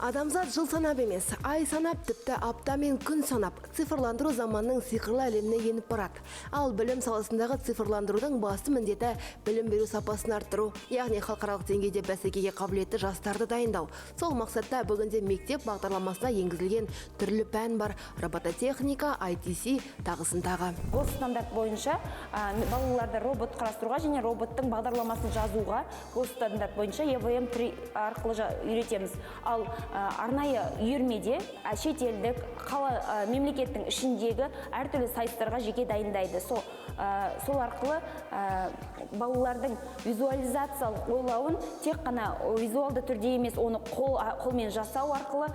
Адамзат жыл санап емес, ай санап, тіпті апта мен күн санап, цифрландыру заманның сиқырлы әлеміне еніп барады. Ал білім саласындағы цифрландырудың басты міндеті білім беру сапасын арттыру, яғни халықаралық деңгейде бәсекеге қабілетті жастарды дайындау. Сол мақсатта бүгінде мектеп бағдарламасына енгізілген түрлі пән бар: робототехника, ITC, тағысын тағы. Бұл стандарт бойынша балаларды робот құрастыруға және роботтың бағдарламасын жазуға бұл стандарт бойынша EVM 3 арқылы үйретеміз. Ал арнайы үйірмеде шетелдік мемлекеттің ішіндегі әртүрлі сайыстарға жеке дайындайды. Сол арқылы балалардың визуализациялық ойлауын тек қана визуалды түрде емес, оны қолмен жасау арқылы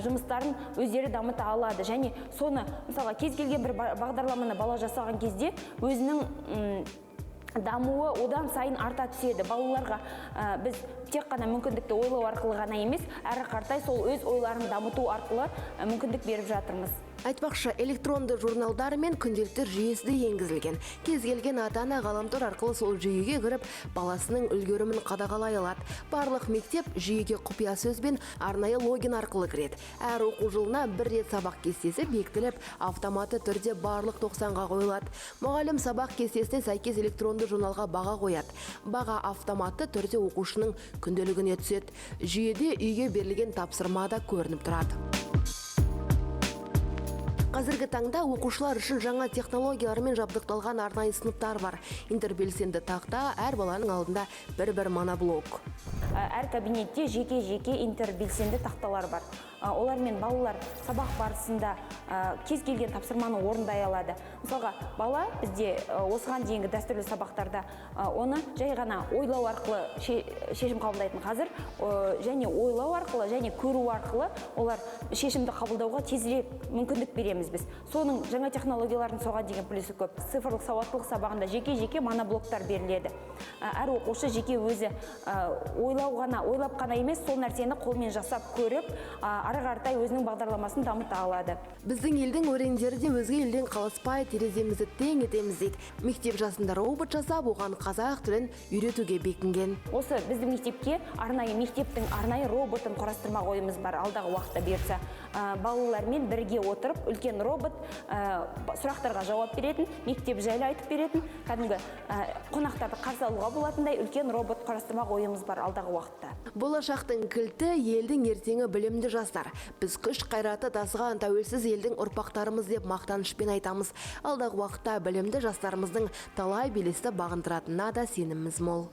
жұмыстарын өздері дамыта алады. Және соны, мысалға, кез келген бір бағдарламаны бала жасаған кезде өзінің дамуы одан сайын арта түседі. Балаларға біз тек қана мүмкіндікті ойлау арқылы ғана емес, әрі қартай сол өз ойларын дамыту арқылы мүмкіндік беріп жатырмыз. Айтпақшы, электронды журналдар мен күнделіктер жүйесі де енгізілген. Кез келген ата-ана ғаламтор арқылы сол жүйеге кіріп, баласының үлгерімін қадағалай алады. Барлық мектеп жүйеге құпия сөзбен арнайы логин арқылы кіреді. Әр оқу жылына бір рет сабақ кестесі бекітіліп, автоматты түрде барлық 90-ға қойылады. Мұғалім сабақ кестесіне сәйкес электронды журналға баға қояды. Баға автоматты түрде оқушының күнделігіне түседі. Жүйеде үйге берілген тапсырма да көрініп тұрады. Қазіргі таңда оқушылар үшін жаңа технологиялармен жабдықталған арнайы сыныптар бар. Интербелсенді тақта, әр баланың алдында бір моноблок. Әр кабинетте жеке интербелсенді тақталар бар. Олармен балалар сабақ барысында кез келген тапсырманы орындай алады. Мысалға, бала бізде осыған дейінгі дәстүрлі сабақтарда оны жай ғана ойлау арқылы шешім қабылдайтын. Қазір және ойлау арқылы, және көру арқылы олар шешімді қабылдауға тезірек мүмкіндік береміз біз. Соның жаңа технологиялардың соған деген плюсы көп. Цифрлық сауаттылық сабағында жеке моноблоктар беріледі. Әр оқушы жеке өзі ойлап қана емес, сол нәрсені қолмен жасап көріп, ары қартай өзінің бағдарламасын дамыта алады. Біздің елдің өрендері де өзге елден қалыспай тереземізді тең етеміз дейді. Мектеп жасында робот жасап, оған қазақ тілін үйретуге бекінген. Осы біздің мектепке мектептің арнайы роботын құрастырмақ ойымыз бар. Алдағы уақытта берсе, балалармен бірге отырып, үлкен робот сұрақтарға жауап беретін, мектеп жайлы айтып беретін, кәдімгі қонақтарды қарсы алуға болатындай үлкен робот құрастырмақ ойымыз бар алдағы уақытта. Болашақтың кілті елдің ертеңі білімді жастар. Біз күш қайраты тасыған тәуелсіз елдің ұрпақтарымыз деп мақтанышпен айтамыз. Алдағы уақытта білімді жастарымыздың талай белесті бағындыратынына да сеніміміз мол.